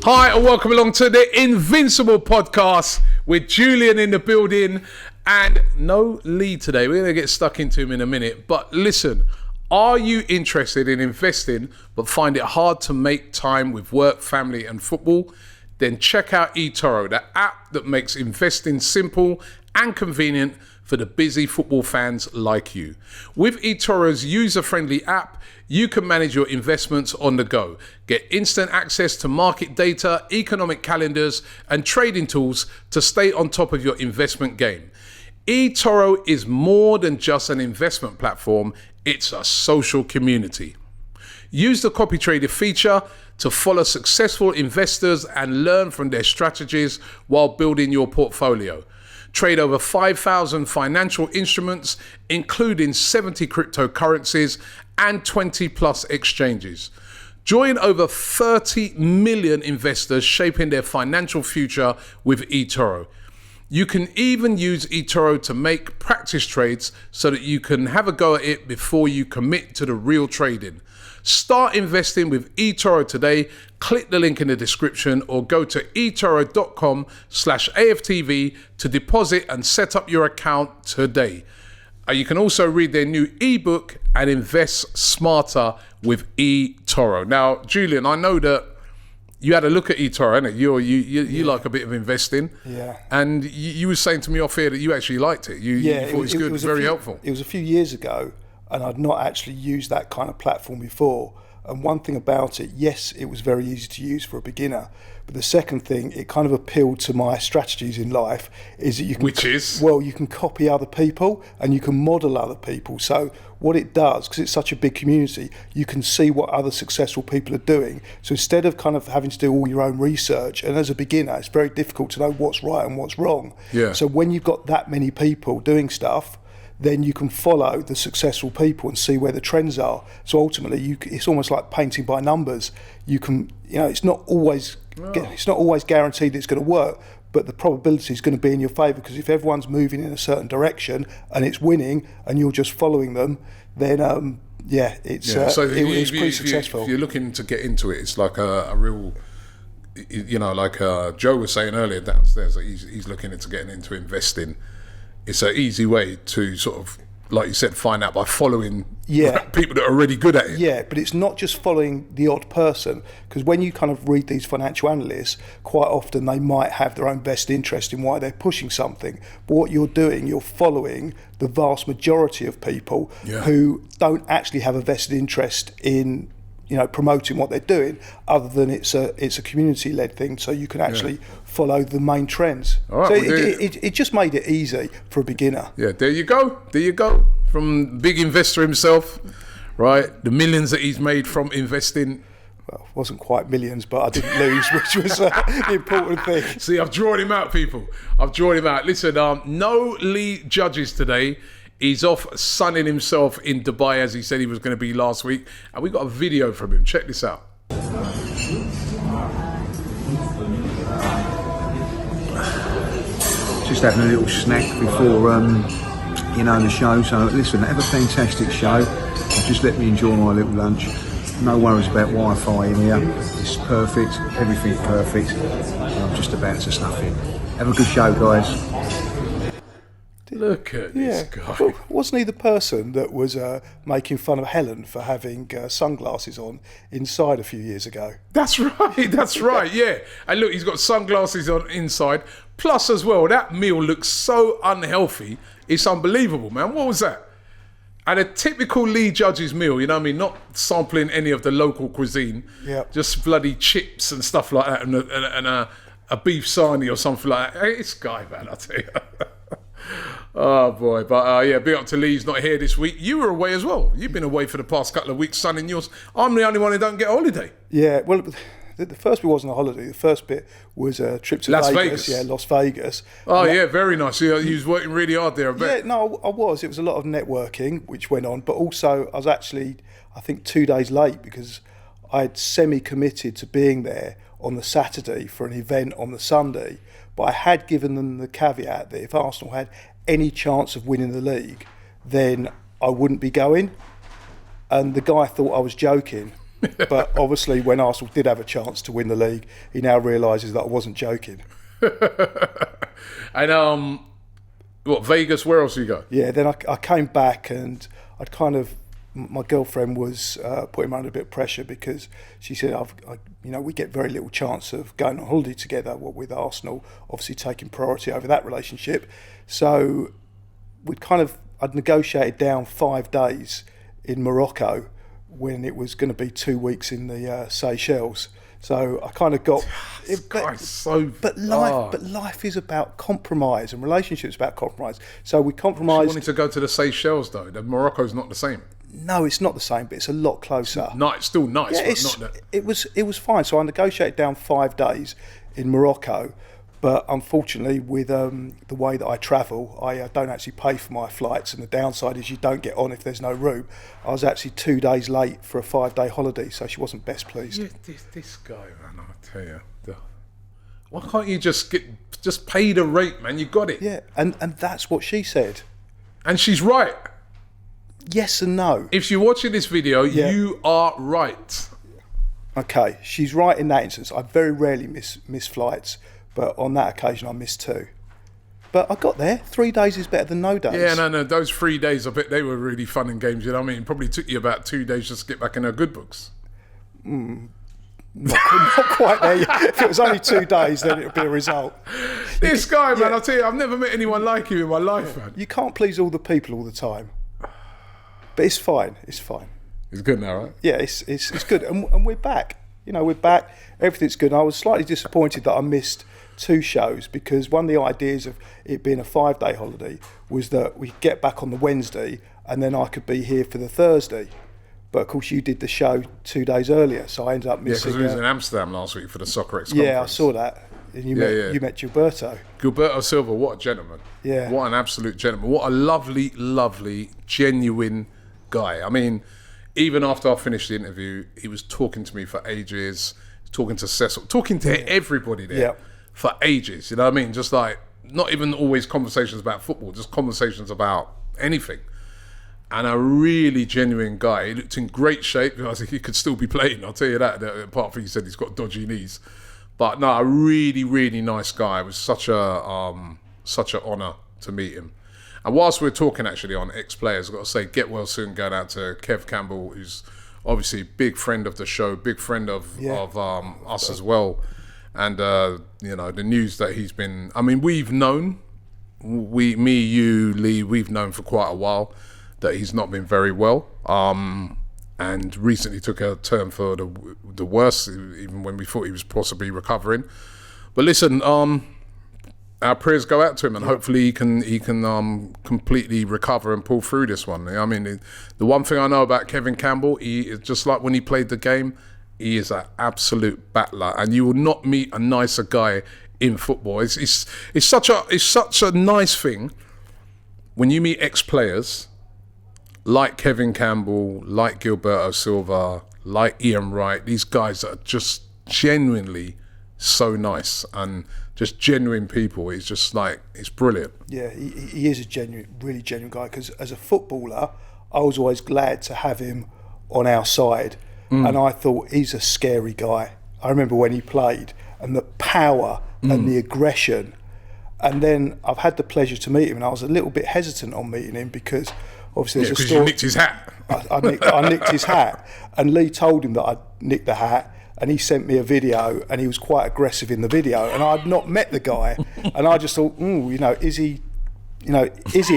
Hi and welcome along to the Invincible podcast with Julian in the building and no Lee today. We're going to get stuck into him in a minute. But listen, are you interested in investing but find it hard to make time with work, family and football? Then check out eToro, the app that makes investing simple and convenient for the busy football fans like you. With eToro's user-friendly app, you can manage your investments on the go. Get instant access to market data, economic calendars, and trading tools to stay on top of your investment game. eToro is more than just an investment platform, it's a social community. Use the CopyTrader feature to follow successful investors and learn from their strategies while building your portfolio. Trade over 5,000 financial instruments, including 70 cryptocurrencies and 20 plus exchanges. Join over 30 million investors shaping their financial future with eToro. You can even use eToro to make practice trades so that you can have a go at it before you commit to the real trading. Start investing with eToro today. Click the link in the description or go to etoro.com/AFTV to deposit and set up your account today. You can also read their new ebook and invest smarter with eToro. Now, Julian, I know that you had a look at eToro, innit? You like a bit of investing. Yeah. And you were saying to me off here that you actually liked it. You thought it was good, very helpful. It was a few years ago, and I'd not actually used that kind of platform before. And one thing about it, yes, it was very easy to use for a beginner. But the second thing, it kind of appealed to my strategies in life, is that you can, you can copy other people and you can model other people. So what it does, because it's such a big community, you can see what other successful people are doing. So instead of kind of having to do all your own research, and as a beginner, it's very difficult to know what's right and what's wrong. Yeah. So when you've got that many people doing stuff, then you can follow the successful people and see where the trends are. So ultimately, it's almost like painting by numbers. You can, it's not always guaranteed it's going to work, but the probability is going to be in your favour, because if everyone's moving in a certain direction and it's winning and you're just following them, then it's pretty successful. If you're looking to get into it, it's like a real, like Joe was saying earlier downstairs, that he's looking into getting into investing. It's an easy way to sort of, like you said, find out by following people that are already good at it. Yeah, but it's not just following the odd person, because when you kind of read these financial analysts, quite often they might have their own best interest in why they're pushing something. But what you're doing, you're following the vast majority of people who don't actually have a vested interest in promoting what they're doing, other than it's a community-led thing, so you can actually follow the main trends. All right, so it just made it easy for a beginner. Yeah, there you go. From big investor himself, right? The millions that he's made from investing. Well, it wasn't quite millions, but I didn't lose, which was the important thing. See, I've drawn him out, people. I've drawn him out. Listen, no Lee Judges today. He's off sunning himself in Dubai, as he said he was going to be last week. And we got a video from him. Check this out. Just having a little snack before, the show. So listen, have a fantastic show. Just let me enjoy my little lunch. No worries about Wi-Fi in here. It's perfect. Everything's perfect. I'm just about to snuff in. Have a good show, guys. Look at this guy. Well, wasn't he the person that was making fun of Helen for having sunglasses on inside a few years ago? That's right, yeah. And look, he's got sunglasses on inside. Plus as well, that meal looks so unhealthy. It's unbelievable, man. What was that? And a typical Lee Judges meal, not sampling any of the local cuisine. Yeah. Just bloody chips and stuff like that, and a beef sarnie or something like that. Hey, it's guy, man, I tell you. Oh boy, but big up to Lee. He's not here this week. You were away as well. You've been away for the past couple of weeks, sunning yours. I'm the only one who don't get a holiday. Yeah, well, the first bit wasn't a holiday. The first bit was a trip to Vegas. Yeah, Las Vegas. Oh yeah, very nice. You was working really hard there, I bet. Yeah, no, I was. It was a lot of networking which went on, but also I was actually, I think, 2 days late because I'd semi-committed to being there on the Saturday for an event on the Sunday. But I had given them the caveat that if Arsenal had any chance of winning the league, then I wouldn't be going. And the guy thought I was joking. But obviously, when Arsenal did have a chance to win the league, he now realises that I wasn't joking. And what, Vegas? Where else you go? Yeah, then I came back, and I'd my girlfriend was putting me under a bit of pressure because she said, we get very little chance of going on holiday together. With Arsenal, obviously taking priority over that relationship. So I'd negotiated down 5 days in Morocco when it was going to be 2 weeks in the Seychelles. So I kind of got. But life is about compromise, and relationships about compromise. So we compromised. She wanted to go to the Seychelles though. Morocco's not the same. No, it's not the same, but it's a lot closer. It's still nice, Yeah, but not that. It was fine. So I negotiated down 5 days in Morocco, but unfortunately, with the way that I travel, I don't actually pay for my flights, and the downside is you don't get on if there's no room. I was actually 2 days late for a 5-day holiday, so she wasn't best pleased. Yeah, this guy, man, I tell you, why can't you just pay the rate, man? You got it. Yeah, and that's what she said. And she's right. Yes and no. If you're watching this video, you are right. Okay, she's right in that instance. I very rarely miss flights, but on that occasion I missed 2. But I got there. 3 days is better than no days. Yeah, no. Those 3 days, I bet they were really fun and games. You know what I mean? It probably took you about 2 days just to get back in her good books. Not quite there. If it was only 2 days, then it would be a result. This guy, man, I'll tell you, I've never met anyone like you in my life, man. You can't please all the people all the time. But it's fine. It's fine. It's good now, right? Yeah, it's good. And we're back. We're back. Everything's good. And I was slightly disappointed that I missed 2 shows because one of the ideas of it being a 5-day holiday was that we get back on the Wednesday and then I could be here for the Thursday. But of course, you did the show 2 days earlier, so I ended up missing. Yeah, because we was in Amsterdam last week for the Soccer X conference. Yeah, I saw that. And you met Gilberto. Gilberto Silva, what a gentleman. Yeah. What an absolute gentleman. What a lovely, lovely, genuine guy. I mean, even after I finished the interview, he was talking to me for ages, talking to Cecil, talking to everybody there for ages. You know what I mean? Just like, not even always conversations about football, just conversations about anything. And a really genuine guy. He looked in great shape. I think he could still be playing, I'll tell you that. Apart from he said he's got dodgy knees. But no, a really, really nice guy. It was such an honour to meet him. And whilst we're talking actually on ex-players, I've got to say, get well soon, going out to Kev Campbell, who's obviously a big friend of the show, big friend of us as well. And, the news that he's been... I mean, we've known, me, you, Lee, we've known for quite a while that he's not been very well. And recently took a turn for the worse, even when we thought he was possibly recovering. But listen, our prayers go out to him, and hopefully he can completely recover and pull through this one. I mean, the one thing I know about Kevin Campbell, he is just like when he played the game, he is an absolute battler, and you will not meet a nicer guy in football. It's such a nice thing when you meet ex-players like Kevin Campbell, like Gilberto Silva, like Ian Wright, these guys that are just genuinely so nice and just genuine people. It's just like, it's brilliant. Yeah, he is a really genuine guy, because as a footballer, I was always glad to have him on our side. And I thought, he's a scary guy. I remember when he played, and the power and the aggression. And then I've had the pleasure to meet him, and I was a little bit hesitant on meeting him because obviously there's a story. You nicked his hat. I nicked his hat, and Lee told him that I'd nicked the hat, and he sent me a video, and he was quite aggressive in the video, and I'd not met the guy, and I just thought, is he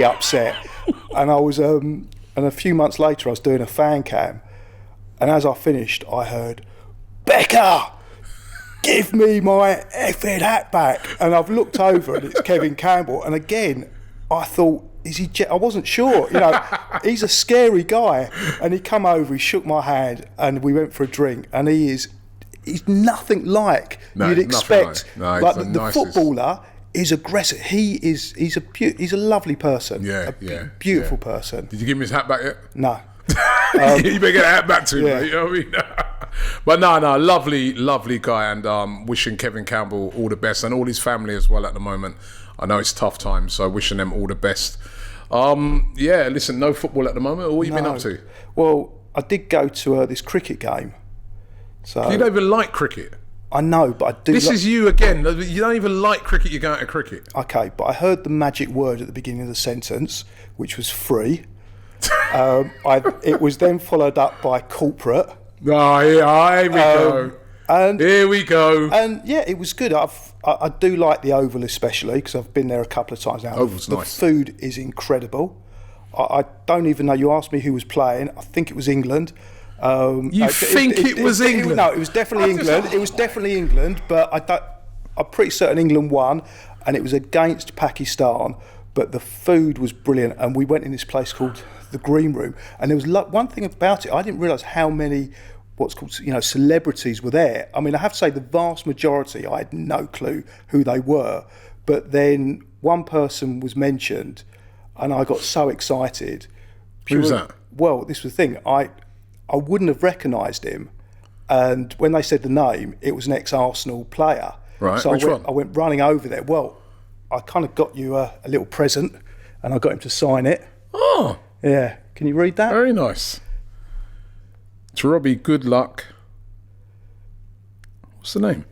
upset? And I was, and a few months later, I was doing a fan cam, and as I finished, I heard, "Becca, give me my effing hat back!" And I've looked over, and it's Kevin Campbell, and again, I thought, I wasn't sure, he's a scary guy. And he come over, he shook my hand, and we went for a drink, and he's nothing like you'd expect. Like the footballer is aggressive. He's a lovely person. Beautiful person. Did you give him his hat back yet? No. You better get a hat back to him, mate, you know what I mean? But no, lovely guy, and wishing Kevin Campbell all the best, and all his family as well at the moment. I know it's tough times, so wishing them all the best. Listen, no football at the moment. What have you been up to? Well, I did go to this cricket game So You don't even like cricket. I know, but I do. This is you again. You don't even like cricket. You're going to cricket. Okay, but I heard the magic word at the beginning of the sentence, which was free. It was then followed up by corporate. Oh, yeah, here we go. And Here we go. And yeah, it was good. I do like the Oval especially because I've been there a couple of times now. Oval's the nice. food is incredible. I don't even know. You asked me who was playing. I think it was England. You think it was England? No, it was definitely England. It was definitely England, but I'm pretty certain England won, and it was against Pakistan. But the food was brilliant, and we went in this place called the Green Room, and there was one thing about it. I didn't realise how many what's called celebrities were there. I mean, I have to say the vast majority, I had no clue who they were, but then one person was mentioned, and I got so excited. Who's that? Well, this was the thing. I wouldn't have recognised him, and when they said the name, it was an ex-Arsenal player. Right, So which one? I went running over there. Well, I kind of got you a little present, and I got him to sign it. Oh, Yeah, can you read that? very nice. To Robbie, good luck. What's the name?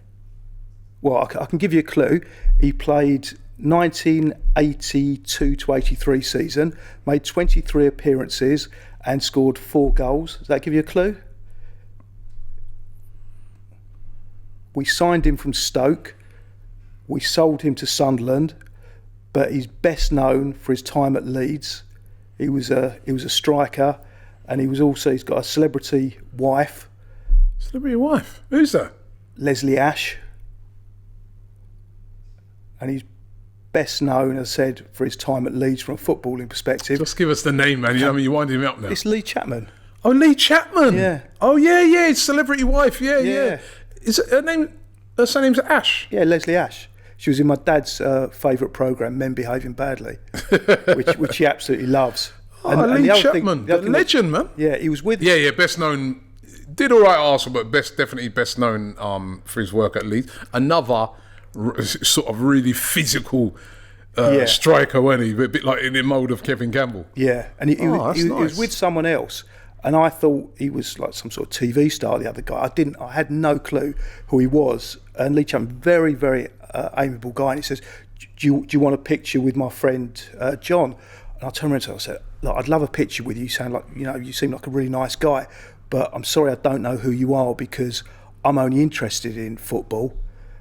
Well, I can give you a clue. He played 1982 to 83 season, made 23 appearances and scored 4 goals. Does that give you a clue? We signed him from Stoke. We sold him to Sunderland, but he's best known for his time at Leeds. He was a striker, and he's got a celebrity wife, Celebrity wife. Who's that? Leslie Ash, and he's best known, as I said, for his time at Leeds from a footballing perspective. Just give us the name, man. You're winding me up now. It's Lee Chapman. Oh, Lee Chapman. Yeah. Oh, yeah. His celebrity wife. Yeah. Yeah. Is it her name? Her surname's Ash. Yeah, Leslie Ash. She was in my dad's favourite programme, Men Behaving Badly, which he absolutely loves. Oh, Lee Chapman, the legend, man. Yeah, he was with. Yeah. Best known. Did all right at Arsenal, but definitely best known for his work at Leeds. Another sort of really physical striker, wasn't he? A bit like in the mould of Kevin Campbell. Yeah, and he That's was nice. with someone else, and I thought he was like some sort of TV star. The other guy, I had no clue who he was. And Lee Chapman, very, very amiable guy, and he says, "Do you want a picture with my friend John?" And I turned around to him and said, "Look, I'd love a picture with you. You sound like you seem like a really nice guy, but I'm sorry I don't know who you are because I'm only interested in football."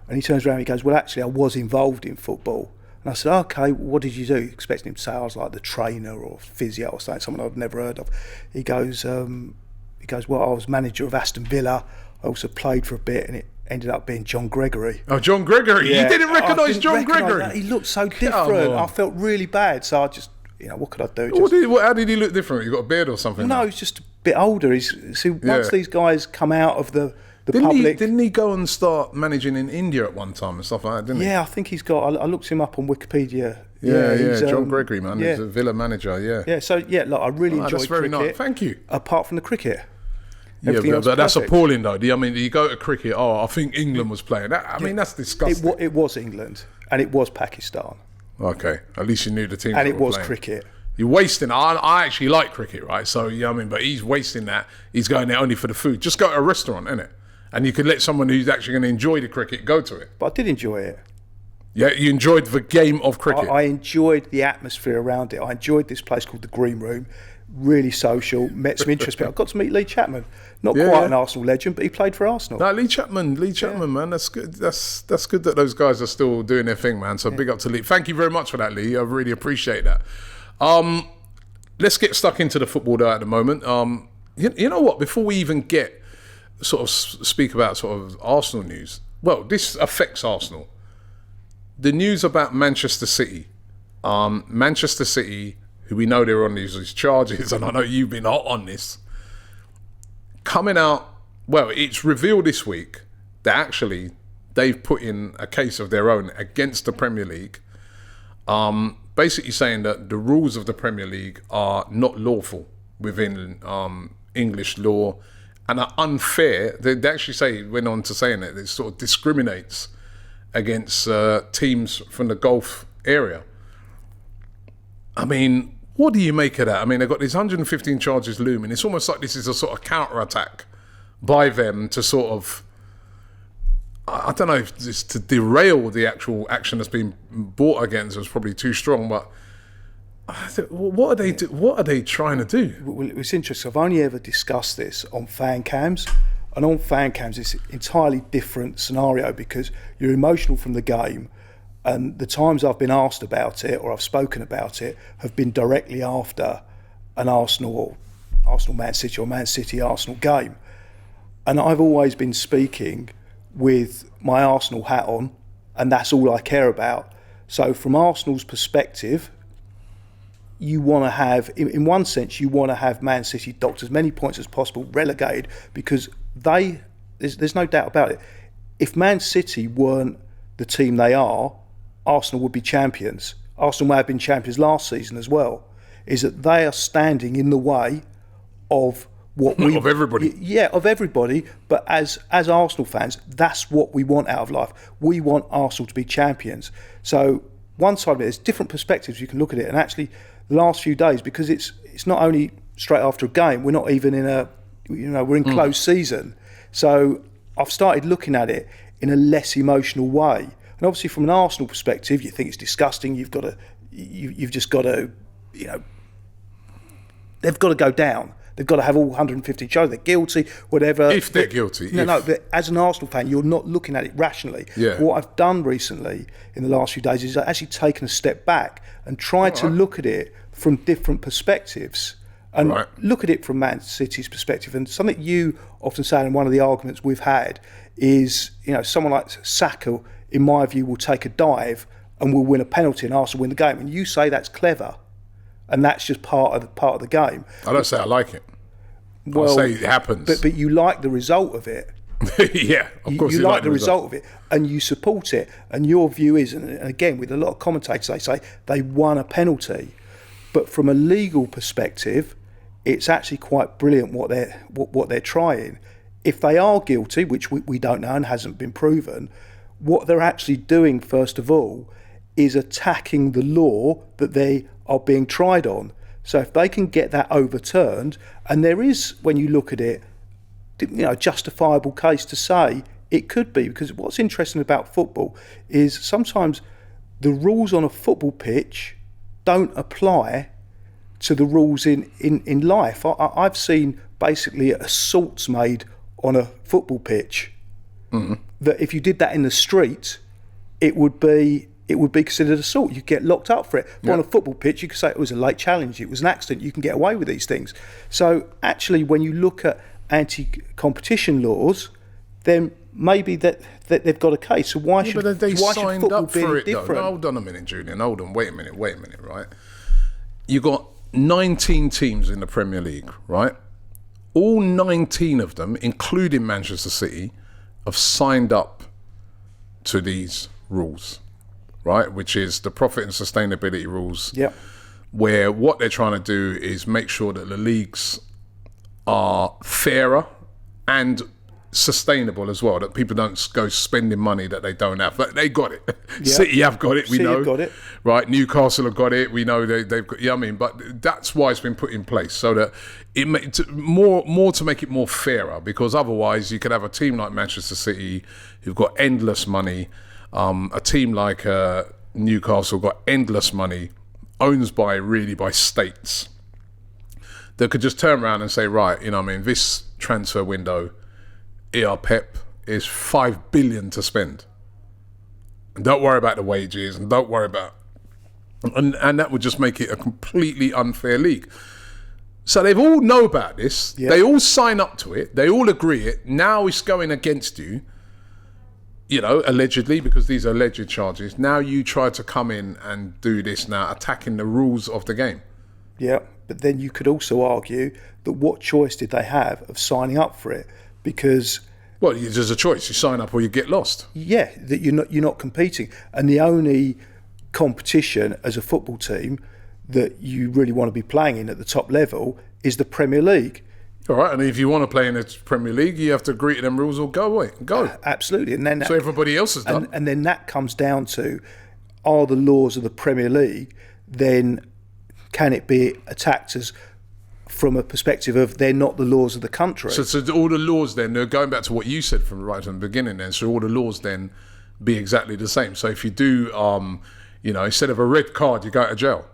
And he turns around and he goes, "Well, actually, I was involved in football." And I said, "Okay, what did you do?" Expecting him to say I was like the trainer or physio or something, someone I'd never heard of. He goes, "Well, I was manager of Aston Villa. I also played for a bit, and it ended up being John Gregory." Oh, John Gregory. Yeah. You didn't recognise I didn't John recognise Gregory? that. He looked so Come different. on. I felt really bad, so I just, what could I do? How did he look different? You got a beard or something? No, he's just a bit older. Once these guys come out of the public. Didn't he go and start managing in India at one time and stuff like that, didn't he? Yeah, I think he's got. I looked him up on Wikipedia. Yeah, he's, John Gregory, man. Yeah. He's a Villa manager, yeah. Yeah, so look, I really enjoyed That's very cricket. nice. Thank you. Apart from the cricket. Yeah, Everything else but that's perfect. appalling, though. I mean, you go to cricket, I think England was playing. I mean, that's disgusting. It was England, and it was Pakistan, Okay, at least you knew the team. and that it were was playing. cricket. You're wasting. I actually like cricket, right? So but he's wasting that. He's going there only for the food. Just go to a restaurant, innit? And you could let someone who's actually going to enjoy the cricket go to it. But I did enjoy it. Yeah, you enjoyed the game of cricket. I enjoyed the atmosphere around it. I enjoyed this place called the Green Room. Really social. Met some interesting people. I got to meet Lee Chapman. Not quite an Arsenal legend, but he played for Arsenal. No, Lee Chapman, man, that's good. That's good that those guys are still doing their thing, man. So big up to Lee. Thank you very much for that, Lee. I really appreciate that. Let's get stuck into the football though at the moment. You know what? Before we even get sort of speak about sort of Arsenal news, well, this affects Arsenal. The news about Manchester City. Manchester City, who we know they're on these charges, and I know you've been hot on this. Coming out, well, it's revealed this week that actually they've put in a case of their own against the Premier League, basically saying that the rules of the Premier League are not lawful within English law and are unfair. They actually went on to saying that it sort of discriminates against teams from the Gulf area. I mean, what do you make of that? I mean, they've got these 115 charges looming. It's almost like this is a sort of counter-attack by them to sort of, I don't know if it's to derail the actual action that's been brought against us, probably too strong, but what are they trying to do? Well, it's interesting. I've only ever discussed this on fan cams, and on fan cams it's an entirely different scenario because you're emotional from the game, and the times I've been asked about it or I've spoken about it have been directly after an Arsenal Man City or Man City Arsenal game, and I've always been speaking with my Arsenal hat on, and that's all I care about. So from Arsenal's perspective, you want to have, in one sense, you want to have Man City docked as many points as possible, relegated, because there's no doubt about it. If Man City weren't the team they are, Arsenal would be champions. Arsenal may have been champions last season as well. Is that they are standing in the way of what we... Of everybody. Yeah, of everybody. But as Arsenal fans, that's what we want out of life. We want Arsenal to be champions. So one side of it, there's different perspectives you can look at it. And actually, the last few days, because it's not only straight after a game, we're not even in we're in closed season. So I've started looking at it in a less emotional way. And obviously from an Arsenal perspective, you think it's disgusting. You've just got to, they've got to go down. They've got to have all 150 shows. They're guilty, whatever. If they're guilty. No, but as an Arsenal fan, you're not looking at it rationally. Yeah. What I've done recently in the last few days is I've actually taken a step back and tried to look at it from different perspectives and look at it from Man City's perspective. And something you often say, and one of the arguments we've had is, someone like Saka, in my view, will take a dive and will win a penalty and Arsenal win the game. And you say that's clever. And that's just part of the game. I don't say I like it. Well, I say it happens. But you like the result of it. Yeah, of course. You like the result of it, and you support it. And your view is, and again, with a lot of commentators, they say they won a penalty. But from a legal perspective, it's actually quite brilliant what they're trying. If they are guilty, which we don't know and hasn't been proven, what they're actually doing, first of all, is attacking the law that they are being tried on. So if they can get that overturned, and there is, when you look at it, a justifiable case to say it could be, because what's interesting about football is sometimes the rules on a football pitch don't apply to the rules in life. I've seen basically assaults made on a football pitch that if you did that in the street, it would be considered assault. You get locked up for it. But on a football pitch, you could say it was a late challenge, it was an accident, you can get away with these things. So actually, when you look at anti-competition laws, then maybe that they've got a case. So why should football be any different? No, hold on a minute, Julian. Hold on. Wait a minute, right? You got 19 teams in the Premier League, right? All 19 of them, including Manchester City, have signed up to these rules. Right, which is the profit and sustainability rules, where what they're trying to do is make sure that the leagues are fairer and sustainable as well, that people don't go spending money that they don't have. But they got it. City have got it, we know. Got it. Right, Newcastle have got it, we know they've got, but that's why it's been put in place, so that it more to make it more fairer, because otherwise you could have a team like Manchester City who've got endless money, a team like Newcastle got endless money, owned by states, that could just turn around and say, right, this transfer window, Pep is $5 billion to spend. And don't worry about the wages, and don't worry about, and that would just make it a completely unfair league. So they all know about this. They all sign up to it. They all agree it. Now it's going against you. Allegedly, because these are alleged charges. Now you try to come in and do this now, attacking the rules of the game. Yeah, but then you could also argue that what choice did they have of signing up for it? Because... Well, there's a choice. You sign up or you get lost. Yeah, that you're not competing. And the only competition as a football team that you really want to be playing in at the top level is the Premier League. All right, and if you want to play in the Premier League, you have to agree to them rules or go away. Go. Absolutely. And then so everybody else has done. And then that comes down to, are the laws of the Premier League, then can it be attacked as from a perspective of they're not the laws of the country. So all the laws then, they're going back to what you said from right from the beginning then, so all the laws then be exactly the same. So if you do, instead of a red card, you go to jail.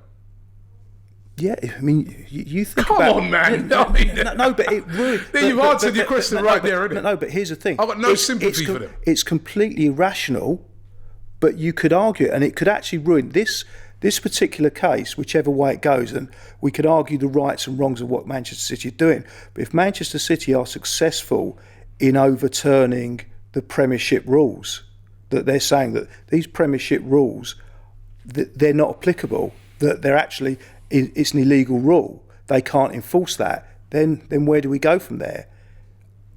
Yeah, I mean, you think Come about... on, man. No, but it really... Then you've answered your question right there, isn't it? No, but here's the thing. I've got no sympathy for them. It's completely irrational, but you could argue, and it could actually ruin this particular case, whichever way it goes, and we could argue the rights and wrongs of what Manchester City are doing. But if Manchester City are successful in overturning the Premiership rules, that they're saying that these Premiership rules, that they're not applicable, that they're actually... it's an illegal rule, they can't enforce that, then where do we go from there?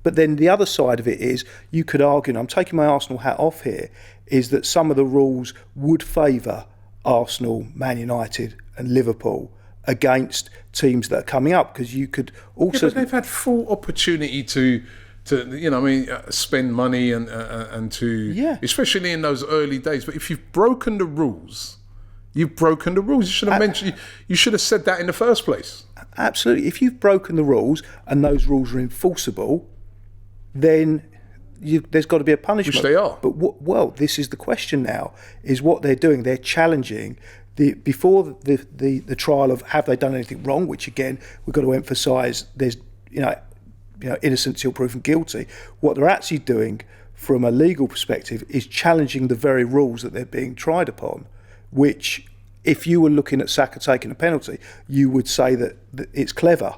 But then the other side of it is, you could argue, and I'm taking my Arsenal hat off here, is that some of the rules would favour Arsenal, Man United and Liverpool against teams that are coming up, because you could also... Yeah, but they've had full opportunity to spend money and to... Yeah. Especially in those early days. But if you've broken the rules... You've broken the rules. You should have mentioned. You should have said that in the first place. Absolutely. If you've broken the rules and those rules are enforceable, then there's got to be a punishment. Which they are. But this is the question now: is what they're doing. They're challenging before the trial of have they done anything wrong? Which again, we've got to emphasise. There's innocent till proven guilty. What they're actually doing from a legal perspective is challenging the very rules that they're being tried upon. Which, if you were looking at Saka taking a penalty, you would say that it's clever.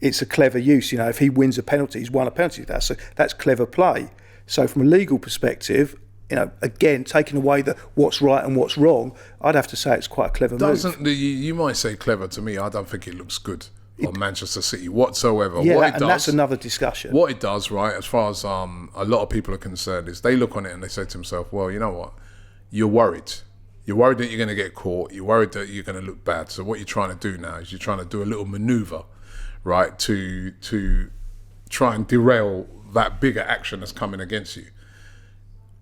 It's a clever use. If he wins a penalty, he's won a penalty. That's clever play. So from a legal perspective, again, taking away what's right and what's wrong, I'd have to say it's quite a clever move. You might say clever to me. I don't think it looks good on Manchester City whatsoever. Yeah, that's another discussion. What it does, right, as far as a lot of people are concerned, is they look on it and they say to themselves, well, you know what? You're worried. You're worried that you're going to get caught. You're worried that you're going to look bad. So what you're trying to do now is you're trying to do a little maneuver, right, to try and derail that bigger action that's coming against you,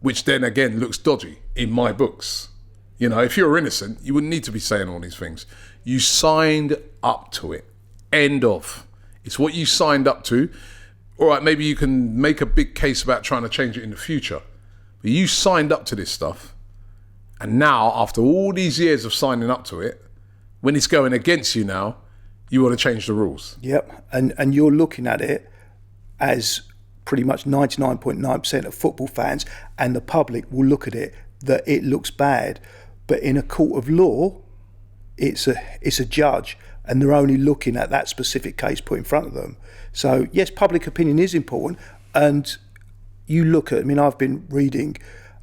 which then again looks dodgy in my books. If you're innocent, you wouldn't need to be saying all these things. You signed up to it. End of. It's what you signed up to. All right, maybe you can make a big case about trying to change it in the future, but you signed up to this stuff. And now, after all these years of signing up to it, when it's going against you now, you want to change the rules. Yep, and you're looking at it as pretty much 99.9% of football fans and the public will look at it that it looks bad. But in a court of law, it's a judge, and they're only looking at that specific case put in front of them. So yes, public opinion is important, and you look at... I've been reading...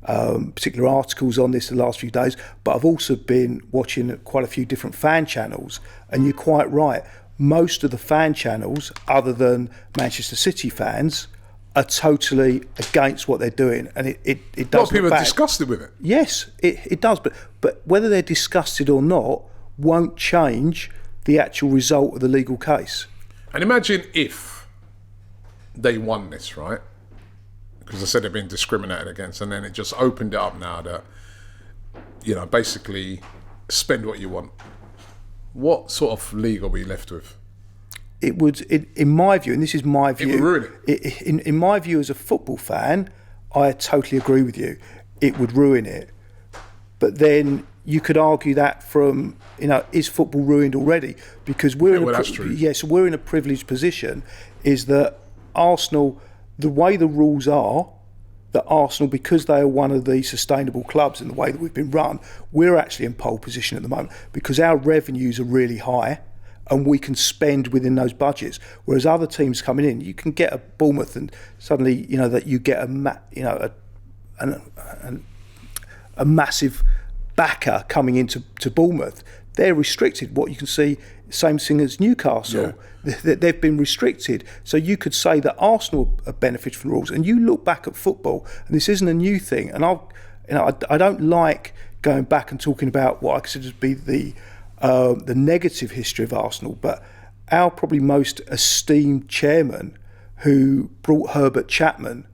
particular articles on this the last few days, but I've also been watching quite a few different fan channels, and you're quite right, most of the fan channels other than Manchester City fans are totally against what they're doing, and it does. A lot of people are disgusted with it. Yes, it does, but whether they're disgusted or not won't change the actual result of the legal case. And imagine if they won this, right? Because I said they've been discriminated against, and then it just opened it up now that, basically spend what you want. What sort of league are we left with? It would, in my view, and this is my view... It would ruin it. In my view as a football fan, I totally agree with you. It would ruin it. But then you could argue that from, is football ruined already? Because we're that's true. So we're in a privileged position, is that Arsenal... The way the rules are, that Arsenal, because they are one of the sustainable clubs in the way that we've been run, we're actually in pole position at the moment because our revenues are really high and we can spend within those budgets. Whereas other teams coming in, you can get a Bournemouth and suddenly, that you get a massive backer coming into Bournemouth. They're restricted. What you can see, same thing as Newcastle. Yeah. They've been restricted. So you could say that Arsenal are benefited from the rules. And you look back at football, and this isn't a new thing. And I don't like going back and talking about what I consider to be the negative history of Arsenal. But our probably most esteemed chairman, who brought Herbert Chapman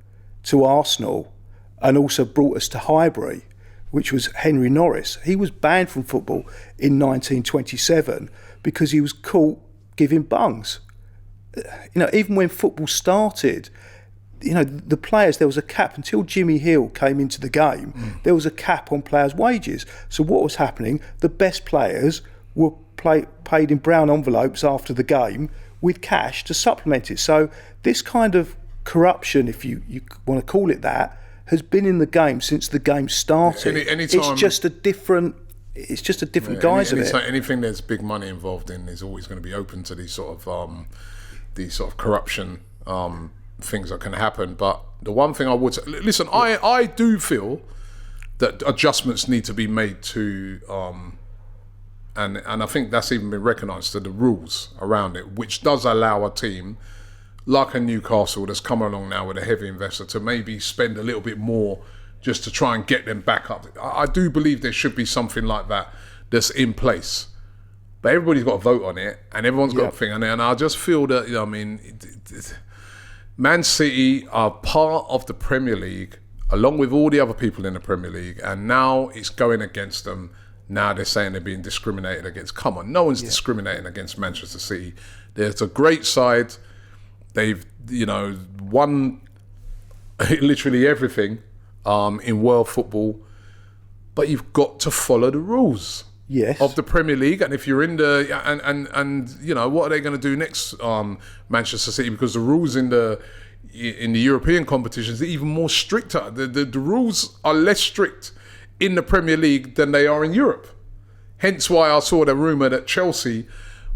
to Arsenal and also brought us to Highbury, which was Henry Norris. He was banned from football in 1927 because he was caught giving bungs. Even when football started, the players, there was a cap until Jimmy Hill came into the game. There was a cap on players' wages. So what was happening? The best players were paid in brown envelopes after the game with cash to supplement it. So this kind of corruption, if you want to call it that, has been in the game since the game started. It's just a different guise of it. Anything there's big money involved in is always going to be open to these sort of corruption things that can happen. But the one thing I would say, listen, I do feel that adjustments need to be made to, and I think that's even been recognised, to the rules around it, which does allow a team like a Newcastle that's come along now with a heavy investor to maybe spend a little bit more just to try and get them back up. I do believe there should be something like that that's in place. But everybody's got to vote on it, and everyone's got a thing on it. And I just feel that, Man City are part of the Premier League, along with all the other people in the Premier League, and now it's going against them. Now they're saying they're being discriminated against. Come on, no one's discriminating against Manchester City. There's a great side. They've, won literally everything in world football, but you've got to follow the rules of the Premier League. And if you're in the and what are they going to do next, Manchester City? Because the rules in the European competitions are even more stricter. The rules are less strict in the Premier League than they are in Europe. Hence why I saw the rumour that Chelsea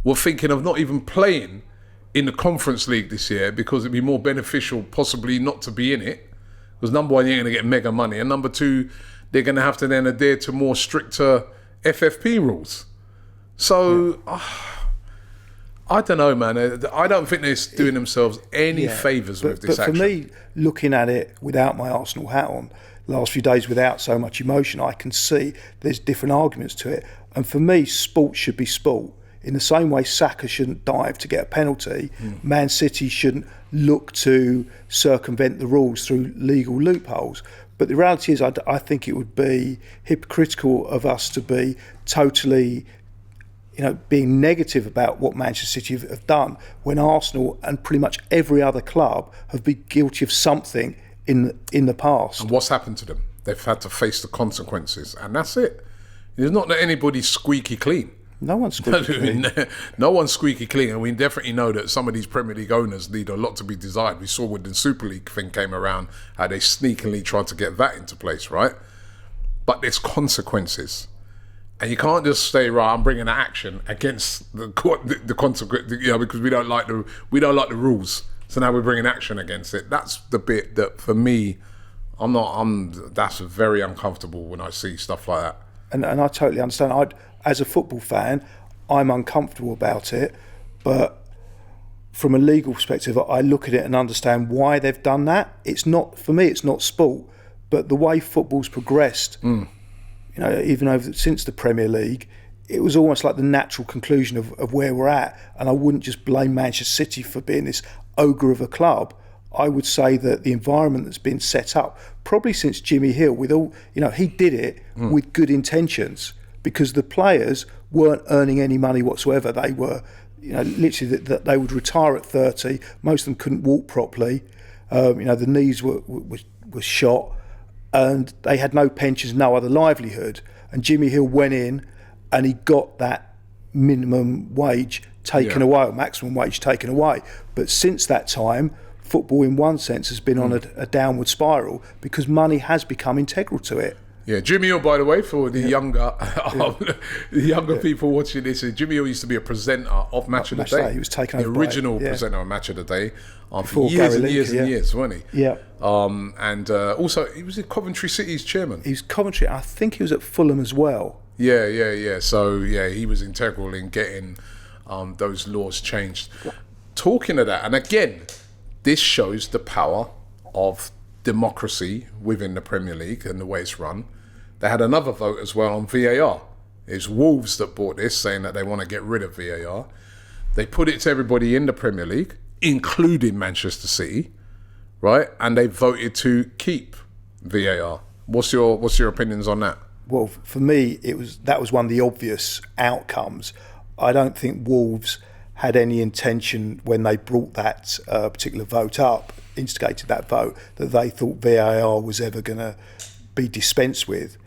were thinking of not even playing in the Conference League this year because it'd be more beneficial possibly not to be in it. Because number one, you're going to get mega money, and number two, they're going to have to then adhere to more stricter FFP rules. So, I don't know, man. I don't think they're doing themselves any favours with this action. But for me, looking at it without my Arsenal hat on, last few days without so much emotion, I can see there's different arguments to it. And for me, sport should be sport. In the same way Saka shouldn't dive to get a penalty, Man City shouldn't look to circumvent the rules through legal loopholes. But the reality is, I think it would be hypocritical of us to be totally, being negative about what Manchester City have done when Arsenal and pretty much every other club have been guilty of something in the past. And what's happened to them? They've had to face the consequences, and that's it. It's not that anybody's squeaky clean. No one's squeaky clean. No one's squeaky clean, and we definitely know that some of these Premier League owners need a lot to be desired. We saw when the Super League thing came around, how they sneakily tried to get that into place, right? But there's consequences, and you can't just say, right, I'm bringing an action against the consequence, because we don't like the rules. So now we're bringing action against it. That's the bit that, for me, that's very uncomfortable when I see stuff like that. And I totally understand. As a football fan, I'm uncomfortable about it, but from a legal perspective, I look at it and understand why they've done that. It's not, for me, it's not sport, but the way football's progressed, even since the Premier League, it was almost like the natural conclusion of where we're at. And I wouldn't just blame Manchester City for being this ogre of a club. I would say that the environment that's been set up, probably since Jimmy Hill, with all, he did it with good intentions, because the players weren't earning any money whatsoever. They were, literally that they would retire at 30. Most of them couldn't walk properly. The knees were shot, and they had no pensions, no other livelihood. And Jimmy Hill went in, and he got that minimum wage taken away, or maximum wage taken away. But since that time, football in one sense has been on a downward spiral because money has become integral to it. Yeah, Jimmy Hill, by the way, for the younger people watching this, Jimmy Hill used to be a presenter of Match of the Day. He was taken the over original presenter of Match of the Day for years and years, wasn't he? Yeah. And also, he was Coventry City's chairman. He was Coventry. I think he was at Fulham as well. Yeah. So, he was integral in getting those laws changed. Talking of that, and again, this shows the power of democracy within the Premier League and the way it's run. They had another vote as well on VAR. It's Wolves that bought this, saying that they want to get rid of VAR. They put it to everybody in the Premier League, including Manchester City, right? And they voted to keep VAR. What's your opinions on that? Well, for me, that was one of the obvious outcomes. I don't think Wolves had any intention when they brought that particular vote up, instigated that vote, that they thought VAR was ever going to be dispensed with.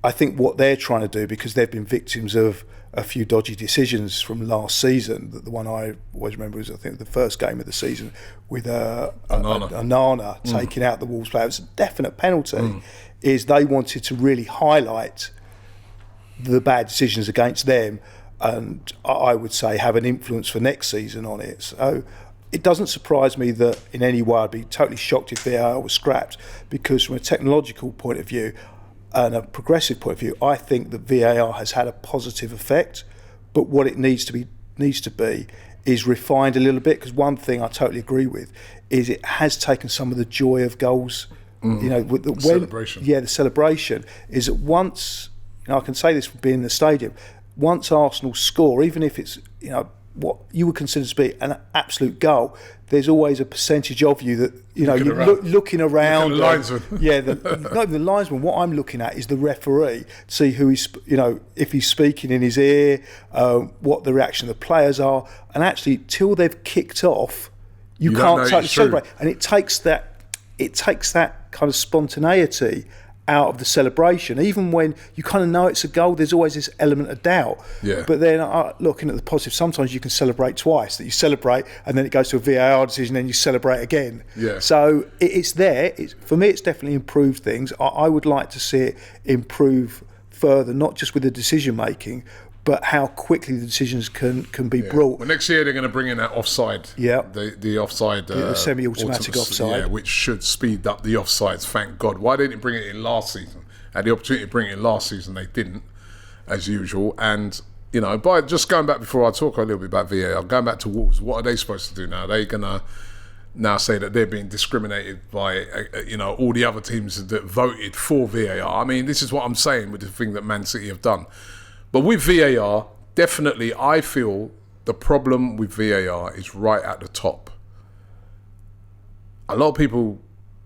I think what they're trying to do, because they've been victims of a few dodgy decisions from last season, that the one I always remember was, I think, the first game of the season with Onana taking out the Wolves player. It was a definite penalty. Is they wanted to really highlight the bad decisions against them, and I would say have an influence for next season on it. So it doesn't surprise me that in any way I'd be totally shocked if VAR was scrapped, because from a technological point of view and a progressive point of view, I think that VAR has had a positive effect, but what it needs to be is refined a little bit, because one thing I totally agree with is it has taken some of the joy of goals. You know, with the celebration. Yeah, the celebration is that once, I can say this from being in the stadium, once Arsenal score, even if it's, what you would consider to be an absolute goal, there's always a percentage of you that, you're looking around. The linesman. Not even the linesman. What I'm looking at is the referee, to see who he's, if he's speaking in his ear, what the reaction of the players are. And actually, till they've kicked off, you can't totally celebrate. And it takes that kind of spontaneity out of the celebration. Even when you kind of know it's a goal, there's always this element of doubt. Yeah. But then looking at the positive, sometimes you can celebrate twice. That you celebrate and then it goes to a VAR decision, and then you celebrate again. Yeah. So it's there. For me, it's definitely improved things. I would like to see it improve further, not just with the decision making, but how quickly the decisions can be brought. Well, next year they're going to bring in that offside. Yeah. The offside. The semi-automatic offside. Yeah, which should speed up the offsides, thank God. Why didn't they bring it in last season? Had the opportunity to bring it in last season, they didn't, as usual. And, by just going back before I talk a little bit about VAR, going back to Wolves, what are they supposed to do now? Are they going to now say that they're being discriminated by, all the other teams that voted for VAR? I mean, this is what I'm saying with the thing that Man City have done. But with VAR, definitely, I feel the problem with VAR is right at the top. A lot of people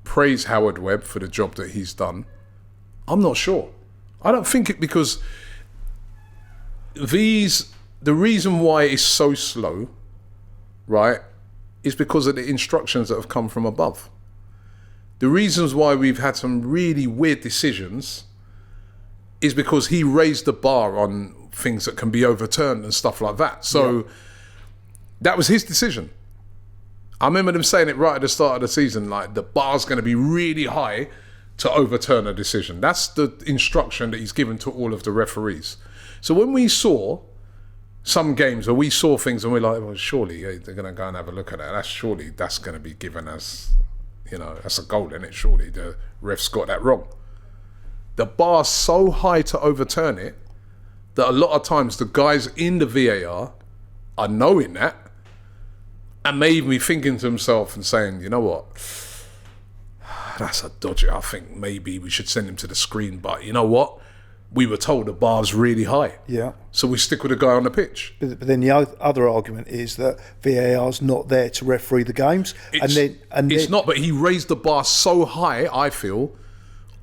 praise Howard Webb for the job that he's done. I'm not sure. I don't think it, because the reason why it's so slow, right, is because of the instructions that have come from above. The reasons why we've had some really weird decisions is because he raised the bar on things that can be overturned and stuff like that. So that was his decision. I remember them saying it right at the start of the season, like the bar's going to be really high to overturn a decision. That's the instruction that he's given to all of the referees. So when we saw some games where we saw things and we're like, well, surely they're going to go and have a look at that. That's going to be given as, that's a goal, isn't it? Surely the refs got that wrong. The bar's so high to overturn it that a lot of times the guys in the VAR are knowing that and may even be thinking to himself and saying, you know what, that's a dodgy. I think maybe we should send him to the screen. But you know what? We were told the bar's really high. Yeah. So we stick with the guy on the pitch. But then the other argument is that VAR's not there to referee the games. It's not, but he raised the bar so high, I feel,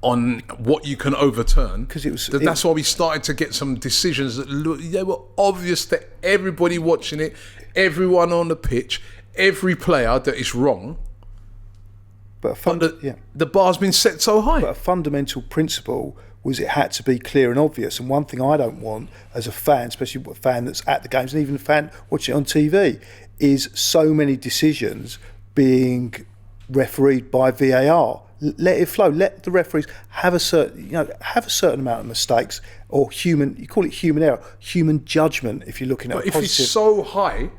on what you can overturn, because that's why we started to get some decisions that they were obvious to everybody watching it, everyone on the pitch, every player, that it's wrong. But the bar's been set so high. But a fundamental principle was it had to be clear and obvious. And one thing I don't want as a fan, especially a fan that's at the games and even a fan watching it on TV, is so many decisions being refereed by VAR. Let it flow. Let the referees have a certain amount of mistakes, or you call it human error, human judgment. If you're looking at if it's so high,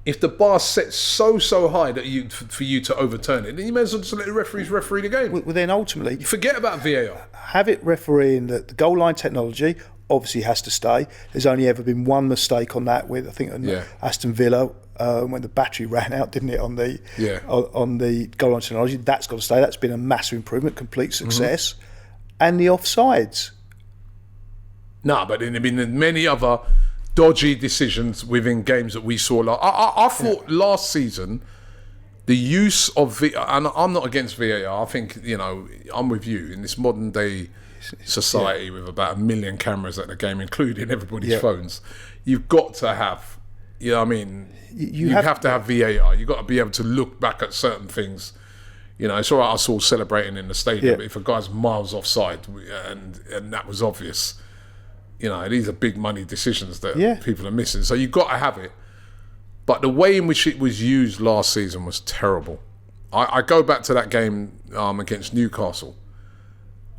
if the bar's set so high that for you to overturn it, then you may as well just let the referees referee the game. Well, then ultimately, forget about VAR. Have it refereeing the goal line technology. Obviously, has to stay. There's only ever been one mistake on that with, I think, Aston Villa. When the battery ran out, didn't it, on the goal line technology? That's got to stay. That's been a massive improvement, complete success. And the offsides. No, but there have been many other dodgy decisions within games that we saw. I thought last season, the use of and I'm not against VAR. I think, I'm with you in this modern day society with about 1 million cameras at the game, including everybody's phones. You've got to have you know what I mean, You have to have VAR. You got to be able to look back at certain things. You know, it's all right, us all celebrating in the stadium, but if a guy's miles offside and that was obvious, you know, these are big money decisions that people are missing. So you've got to have it. But the way in which it was used last season was terrible. I go back to that game against Newcastle,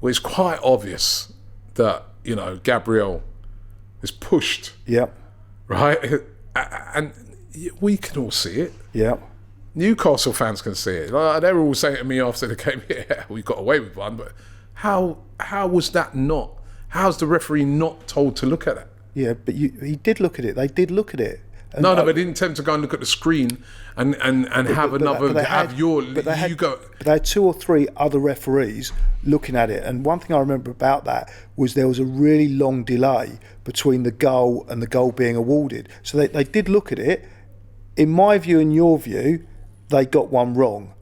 where it's quite obvious that, you know, Gabriel is pushed. Yep. Right? And we can all see it. Yep. Newcastle fans can see it. Like, they were all saying to me after the game, yeah, we got away with one, but how was that not? How's the referee not told to look at it? Yeah, but he did look at it. They did look at it. And no, but they didn't tend to go and look at the screen and have another. They had 2 or 3 other referees looking at it, and one thing I remember about that was there was a really long delay between the goal and the goal being awarded. So they did look at it. In my view and your view, they got one wrong,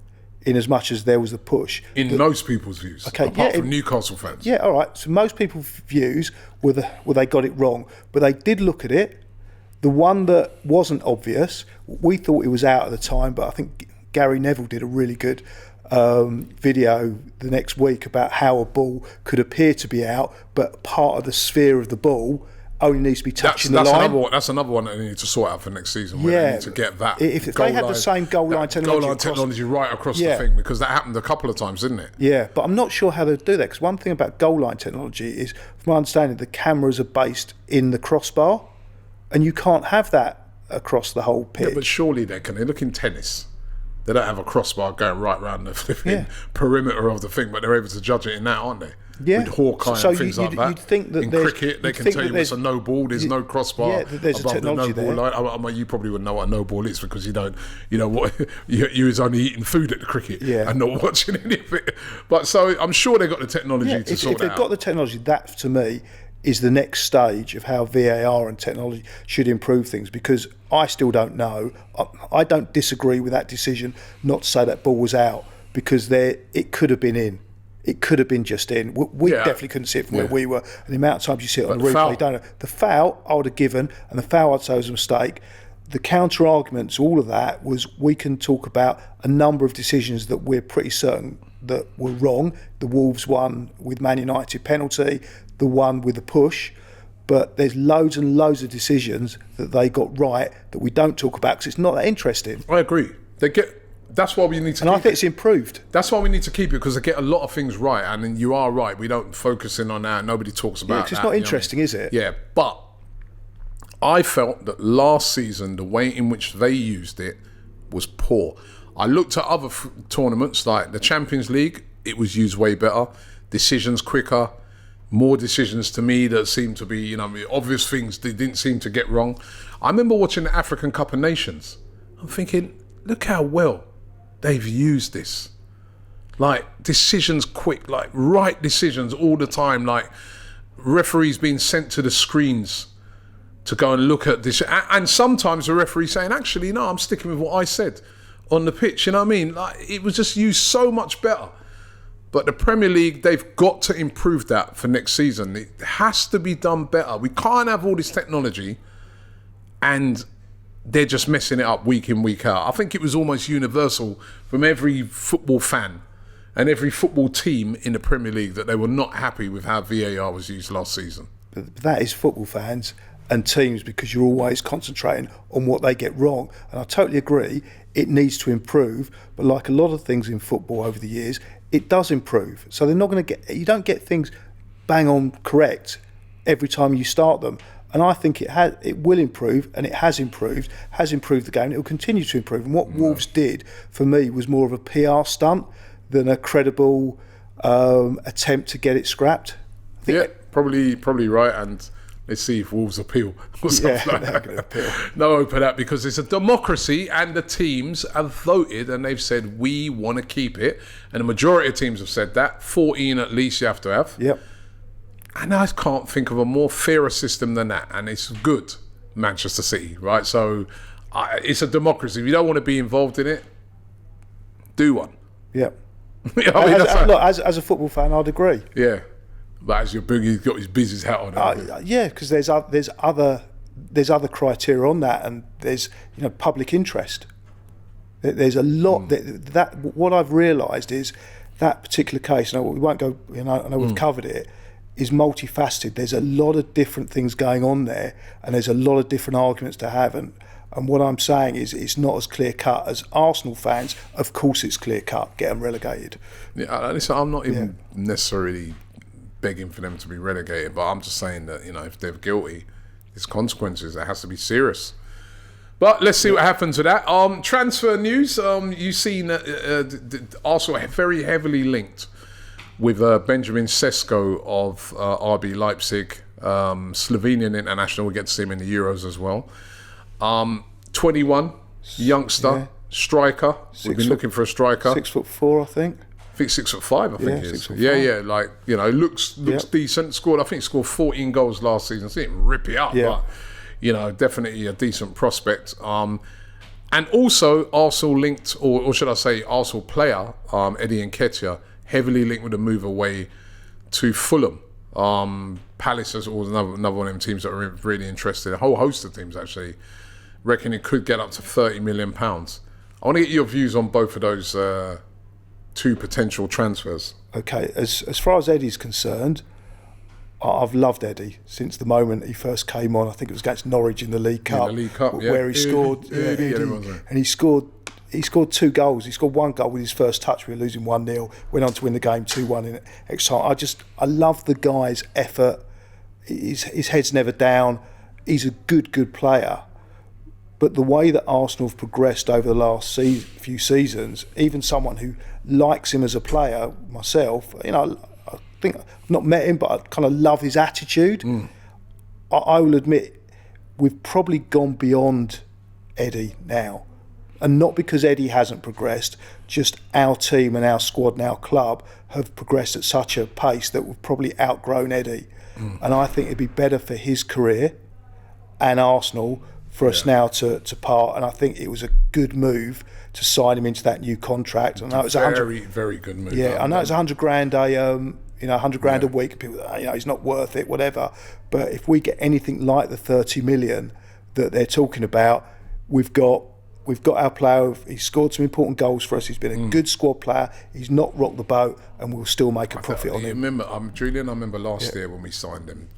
in as much as there was a push. In most people's views, apart from Newcastle fans. Yeah, all right. So most people's views were they got it wrong, but they did look at it. The one that wasn't obvious, we thought it was out at the time, but I think Gary Neville did a really good video the next week about how a ball could appear to be out, but part of the sphere of the ball only needs to be touching the line. That's another one that they need to sort out for next season. Where they need to get that. If they had the same goal line technology right across the thing, because that happened a couple of times, didn't it? Yeah, but I'm not sure how they'd do that, because one thing about goal line technology is, from my understanding, the cameras are based in the crossbar, and you can't have that across the whole pitch. Yeah, but surely they can. They look in tennis. They don't have a crossbar going right around the flipping perimeter of the thing, but they're able to judge it in that, aren't they? Yeah. With Hawkeye and things like that. You'd think that in cricket, they can tell you it's a no ball. There's no crossbar there's above a technology the no ball line. You probably wouldn't know what a no ball is, because you don't. You know what? You was only eating food at the cricket and not watching any of it. But so I'm sure they got the technology to sort if that out. they've got the technology, that to me is the next stage of how VAR and technology should improve things, because I still don't know. I don't disagree with that decision not to say that ball was out, because it could have been in. It could have been just in. We definitely couldn't see it from where we were. And the amount of times you see it on the replay, you don't know. The foul I would have given, and the foul I'd say was a mistake. The counter arguments, all of that, was we can talk about a number of decisions that we're pretty certain that were wrong. The Wolves one with Man United penalty, the one with the push. But there's loads and loads of decisions that they got right that we don't talk about because it's not that interesting. I agree. That's why we need to keep it. And I think it's improved. That's why we need to keep it, because they get a lot of things right. And you are right. We don't focus in on that. Nobody talks about that. Because it's not interesting, is it? Yeah. But I felt that last season, the way in which they used it was poor. I looked at other tournaments, like the Champions League. It was used way better. Decisions quicker. More decisions to me that seemed to be, obvious things they didn't seem to get wrong. I remember watching the African Cup of Nations. I'm thinking, look how well they've used this. Like, decisions quick, like right decisions all the time, like referees being sent to the screens to go and look at this. And sometimes the referee saying, actually, no, I'm sticking with what I said on the pitch. You know what I mean? Like, it was just used so much better. But the Premier League, they've got to improve that for next season. It has to be done better. We can't have all this technology and they're just messing it up week in, week out. I think it was almost universal from every football fan and every football team in the Premier League that they were not happy with how VAR was used last season. But that is football fans and teams, because you're always concentrating on what they get wrong. And I totally agree, it needs to improve. But like a lot of things in football over the years, it does improve. So they're not going to you don't get things bang on correct every time you start them. And I think it will improve, and it has improved the game, and it will continue to improve. And what Wolves did, for me, was more of a PR stunt than a credible attempt to get it scrapped. Probably right. And let's see if Wolves appeal or something like that. Appeal. No hope of that, because it's a democracy and the teams have voted and they've said, we want to keep it. And the majority of teams have said that. 14 at least you have to have. Yep. And I can't think of a more fairer system than that. And it's good, Manchester City, right? So it's a democracy. If you don't want to be involved in it, do one. Yep. As a football fan, I'd agree. Yeah. But as your boogie's got his business hat on. Yeah, because there's other there's other criteria on that, and there's public interest. There's a lot that what I've realised is that particular case. We won't go. I know we've covered it. Is multifaceted. There's a lot of different things going on there, and there's a lot of different arguments to have. And what I'm saying is, it's not as clear cut as Arsenal fans. Of course, it's clear cut. Get them relegated. Yeah, listen, I'm not even necessarily begging for them to be relegated, but I'm just saying that if they're guilty, there's consequences. It has to be serious. But let's see what happens with that. Transfer news. You've seen Arsenal very heavily linked with Benjamin Sesko of RB Leipzig, Slovenian international. We get to see him in the Euros as well. 21, youngster, striker. We've been looking for a striker. 6'4", I think. I think 6'5", I think he is. 6'5". Yeah, looks decent. Scored 14 goals last season. So he didn't rip it up, but definitely a decent prospect. And also Arsenal linked, or should I say Arsenal player, Eddie Nketiah, heavily linked with a move away to Fulham. Palace is another one of them teams that are really interested. A whole host of teams actually reckon it could get up to £30 million. I want to get your views on both of those two potential transfers. Okay, as far as Eddie's concerned, I've loved Eddie since the moment he first came on. I think it was against Norwich in the League Cup, where he scored. And he scored 2 goals. He scored 1 goal with his first touch. We were losing 1-0. Went on to win the game 2-1 in extra time. I love the guy's effort. His head's never down. He's a good player. But the way that Arsenal have progressed over the last few seasons, even someone who likes him as a player, myself, I think I've not met him, but I kind of love his attitude. I will admit, we've probably gone beyond Eddie now. And not because Eddie hasn't progressed, just our team and our squad and our club have progressed at such a pace that we've probably outgrown Eddie. And I think it'd be better for his career and Arsenal for us now to part. And I think it was a good move to sign him into that new contract. I know it's very good move. Yeah, I know it's $100,000 $100,000 a week. People, he's not worth it, whatever. But if we get anything like the 30 million that they're talking about, we've got our player. He's scored some important goals for us. He's been a good squad player. He's not rocked the boat, and we'll still make a profit on him. Remember, Julian, I remember last year when we signed him,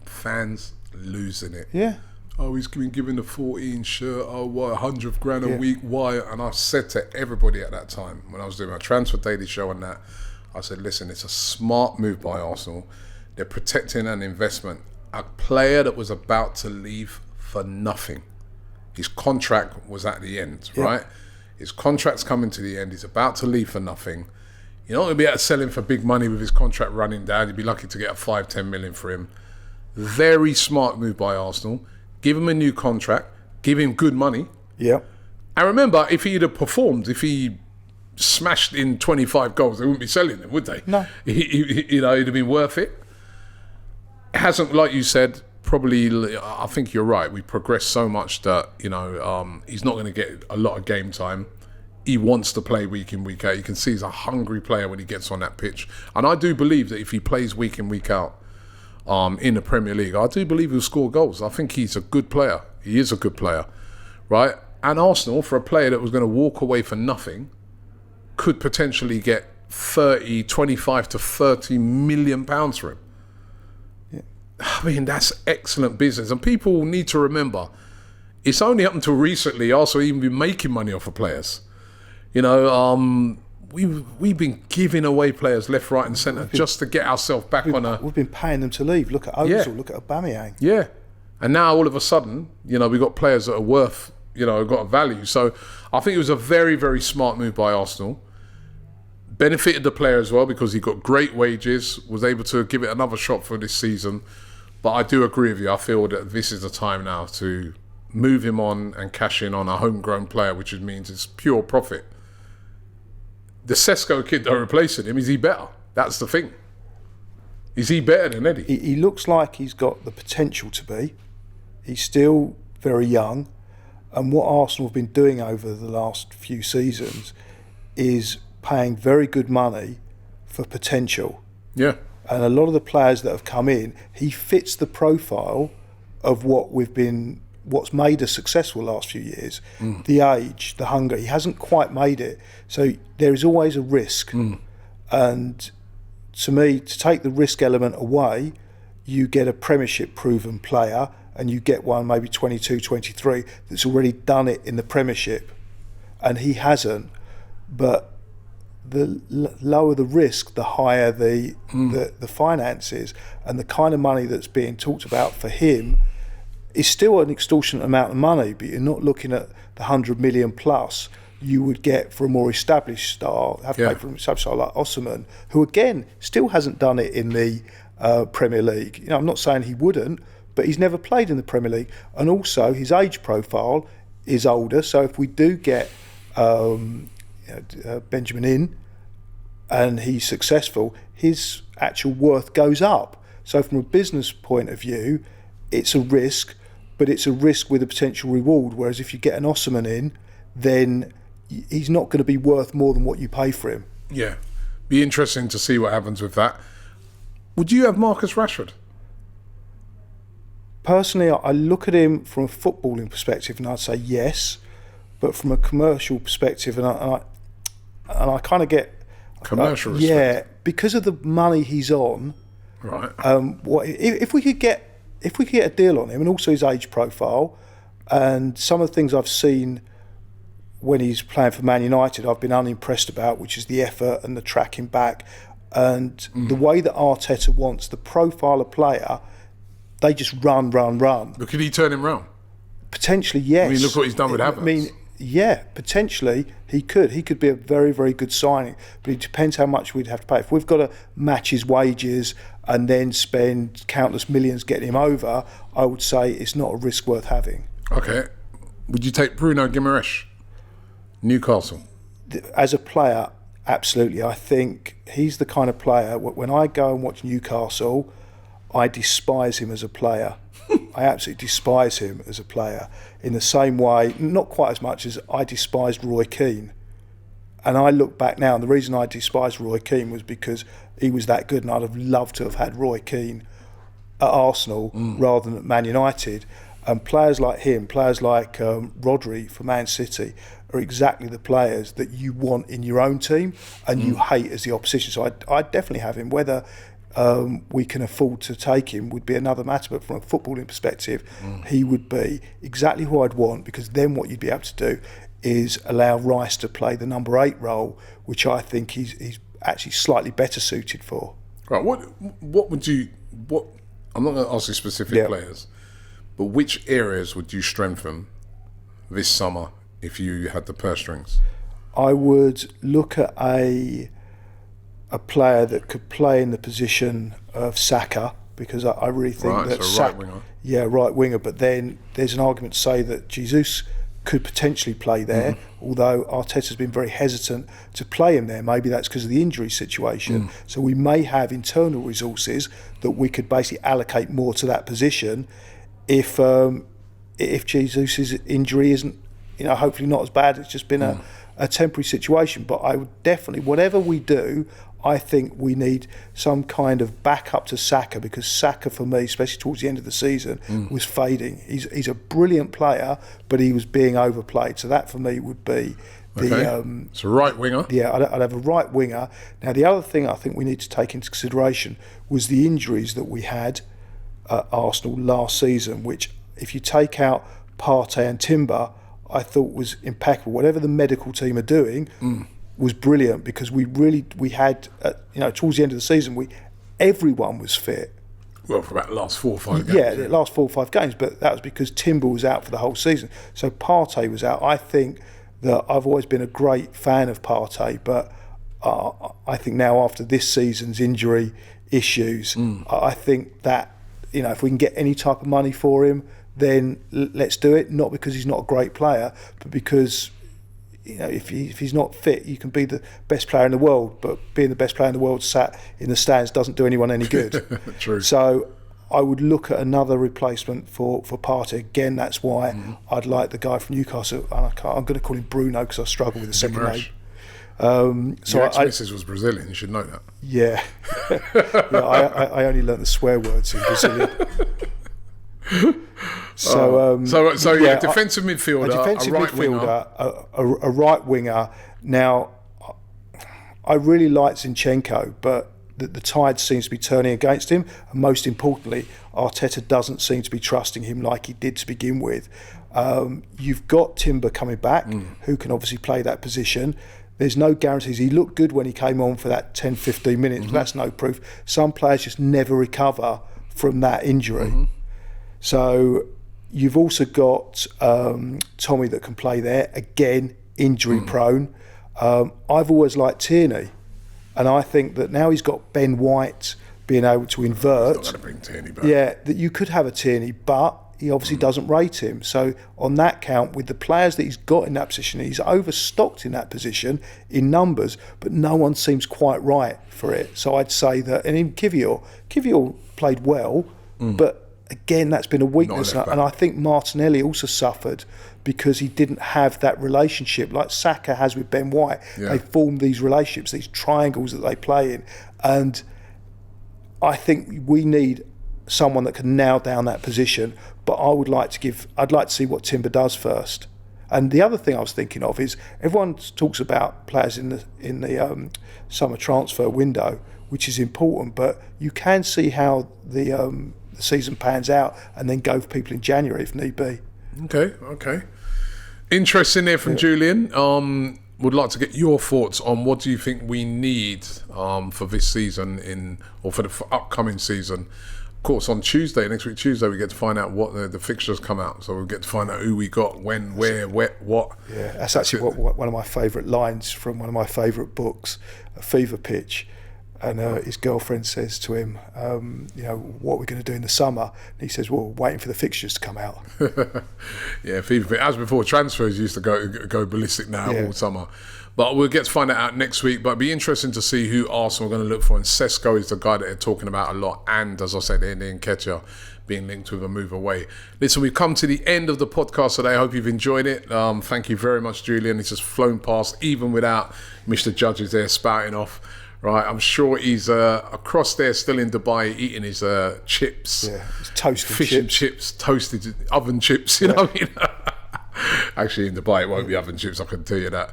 fans losing it. Yeah. Oh, he's been given a 14 shirt. Oh, what, $100,000 a week? Why? And I said to everybody at that time, when I was doing my Transfer Daily show and that, I said, listen, it's a smart move by Arsenal. They're protecting an investment. A player that was about to leave for nothing. His contract was at the end, right? His contract's coming to the end. He's about to leave for nothing. You're not going to be able to sell him for big money with his contract running down. You'd be lucky to get a 5-10 million for him. Very smart move by Arsenal. Give him a new contract. Give him good money. Yeah. And remember, if he'd have performed, if he smashed in 25 goals, they wouldn't be selling him, would they? No. It'd have been worth it. It hasn't, like you said, probably, I think you're right. We progressed so much that, he's not going to get a lot of game time. He wants to play week in, week out. You can see he's a hungry player when he gets on that pitch. And I do believe that if he plays week in, week out in the Premier League, I do believe he'll score goals. I think he's a good player. He is a good player, right? And Arsenal, for a player that was going to walk away for nothing, could potentially get 25 to 30 million pounds for him. I mean, that's excellent business. And people need to remember, it's only up until recently Arsenal even been making money off of players. We've been giving away players left, right and centre just to get ourselves back on a... We've been paying them to leave. Look at Ozil, look at Aubameyang. Yeah. And now all of a sudden, we've got players that are worth, got a value. So I think it was a very, very smart move by Arsenal. Benefited the player as well because he got great wages, was able to give it another shot for this season. But I do agree with you. I feel that this is the time now to move him on and cash in on a homegrown player, which means it's pure profit. The Sesko kid they're replacing him, is he better? That's the thing. Is he better than Eddie? He looks like he's got the potential to be. He's still very young. And what Arsenal have been doing over the last few seasons is paying very good money for potential. Yeah. And a lot of the players that have come in, he fits the profile of what's made us successful the last few years. The age, the hunger. He hasn't quite made it. So there is always a risk. And to me, to take the risk element away, you get a Premiership proven player, and you get one maybe 22, 23 that's already done it in the Premiership, and he hasn't. But the lower the risk, the higher the finances, and the kind of money that's being talked about for him is still an extortionate amount of money. But you're not looking at the 100 million plus you would get for a more established star, have to pay for a star like Osimhen, who again still hasn't done it in the Premier League. You know, I'm not saying he wouldn't, but he's never played in the Premier League, and also his age profile is older. So if we do get Benjamin in and he's successful, his actual worth goes up. So from a business point of view, it's a risk, but it's a risk with a potential reward. Whereas if you get an Osimhen in, then he's not going to be worth more than what you pay for him. Yeah, be interesting to see what happens with that. Would you have Marcus Rashford? Personally, I look at him from a footballing perspective, and I'd say yes. But from a commercial perspective, and I kind of get commercial respect. because of the money he's on. Right. If we could get a deal on him, and also his age profile, and some of the things I've seen when he's playing for Man United, I've been unimpressed about, which is the effort and the tracking back, and the way that Arteta wants the profile of player. They just run. But could he turn him round? Potentially, yes. I mean, look what he's done with Havertz. I mean, yeah, potentially he could. He could be a very, very good signing. But it depends how much we'd have to pay. If we've got to match his wages and then spend countless millions getting him over, I would say it's not a risk worth having. Okay. Would you take Bruno Guimaraes, Newcastle? As a player, absolutely. I think he's the kind of player, when I go and watch Newcastle, I despise him as a player. I absolutely despise him as a player in the same way, not quite as much as I despised Roy Keane. And I look back now, and the reason I despised Roy Keane was because he was that good, and I'd have loved to have had Roy Keane at Arsenal rather than at Man United. And players like him, players like Rodri for Man City, are exactly the players that you want in your own team and you hate as the opposition. So I'd definitely have him. Whether we can afford to take him would be another matter, but from a footballing perspective, he would be exactly who I'd want, because then what you'd be able to do is allow Rice to play the number 8 role, which I think he's actually slightly better suited for. Right. What would you? I'm not going to ask you specific players, but which areas would you strengthen this summer if you had the purse strings? I would look at a player that could play in the position of Saka, because I really think that so right winger. Yeah, right winger. But then there's an argument to say that Jesus could potentially play there, although Arteta's been very hesitant to play him there. Maybe that's because of the injury situation. So we may have internal resources that we could basically allocate more to that position if Jesus' injury isn't, hopefully not as bad. It's just been a temporary situation. But I would definitely, whatever we do, I think we need some kind of backup to Saka, because Saka, for me, especially towards the end of the season, was fading. He's a brilliant player, but he was being overplayed. So that, for me, would be the... so right winger. Yeah, I'd have a right winger. Now, the other thing I think we need to take into consideration was the injuries that we had at Arsenal last season, which, if you take out Partey and Timber, I thought was impeccable. Whatever the medical team are doing... was brilliant, because we had towards the end of the season everyone was fit. Well, for about the last 4 or 5 games. Yeah, the last 4 or 5 games, but that was because Timber was out for the whole season. So Partey was out. I think that I've always been a great fan of Partey, but I think now, after this season's injury issues, I think that if we can get any type of money for him, then let's do it. Not because he's not a great player, but because if he's not fit, you can be the best player in the world, but being the best player in the world sat in the stands doesn't do anyone any good. True. So I would look at another replacement for Partey. Again, that's why I'd like the guy from Newcastle. And I'm going to call him Bruno because I struggle with the second name. Your ex-missus was Brazilian, you should know that. Yeah. I only learnt the swear words in Brazilian. So, defensive midfielder, a right winger. A right winger. Now, I really like Zinchenko, but the tide seems to be turning against him. And most importantly, Arteta doesn't seem to be trusting him like he did to begin with. You've got Timber coming back, who can obviously play that position. There's no guarantees. He looked good when he came on for that 10, 15 minutes, but that's no proof. Some players just never recover from that injury. So you've also got Tommy that can play there, again, injury prone. I've always liked Tierney, and I think that now he's got Ben White being able to invert. He's not going to bring Tierney back. Yeah, that you could have a Tierney, but he obviously doesn't rate him. So on that count, with the players that he's got in that position, he's overstocked in that position in numbers, but no one seems quite right for it. So I'd say that, and in Kivior played well, but again, that's been a weakness. And I think Martinelli also suffered because he didn't have that relationship like Saka has with Ben White. They form these relationships, these triangles that they play in. And I think we need someone that can nail down that position. But I'd like to see what Timber does first. And the other thing I was thinking of is everyone talks about players in the summer transfer window, which is important, but you can see how the season pans out and then go for people in January if need be. Okay. Interesting there from Julian. Would like to get your thoughts on what do you think we need for this season or for the upcoming season. Of course, on next week Tuesday, we get to find out what the fixtures come out. So we'll get to find out who we got, when, where, what. Yeah, that's actually one of my favourite lines from one of my favourite books, A Fever Pitch. And his girlfriend says to him, what we're going to do in the summer. And he says, well, waiting for the fixtures to come out. Yeah, Fever Pitch. As before, transfers used to go ballistic now all summer. But we'll get to find that out next week. But it'd be interesting to see who Arsenal are going to look for. And Sesko is the guy that they're talking about a lot. And as I said, Indian Ketcher being linked with a move away. Listen, we've come to the end of the podcast today. I hope you've enjoyed it. Thank you very much, Julian. It's just flown past, even without Mr. Judges there spouting off. Right, I'm sure he's across there still in Dubai eating his chips. Yeah, his toasted fish chips. And chips, toasted oven chips, you know what I mean? Actually, in Dubai, it won't be oven chips, I can tell you that.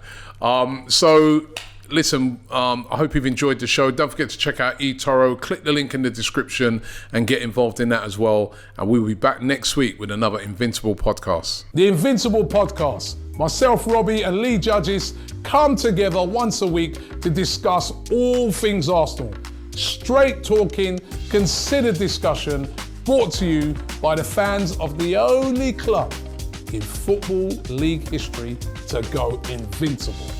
So, listen, I hope you've enjoyed the show. Don't forget to check out eToro. Click the link in the description and get involved in that as well. And we'll be back next week with another Invincible podcast. The Invincible podcast. Myself, Robbie, and Lee Judges come together once a week to discuss all things Arsenal. Straight talking, considered discussion, brought to you by the fans of the only club in Football League history to go invincible.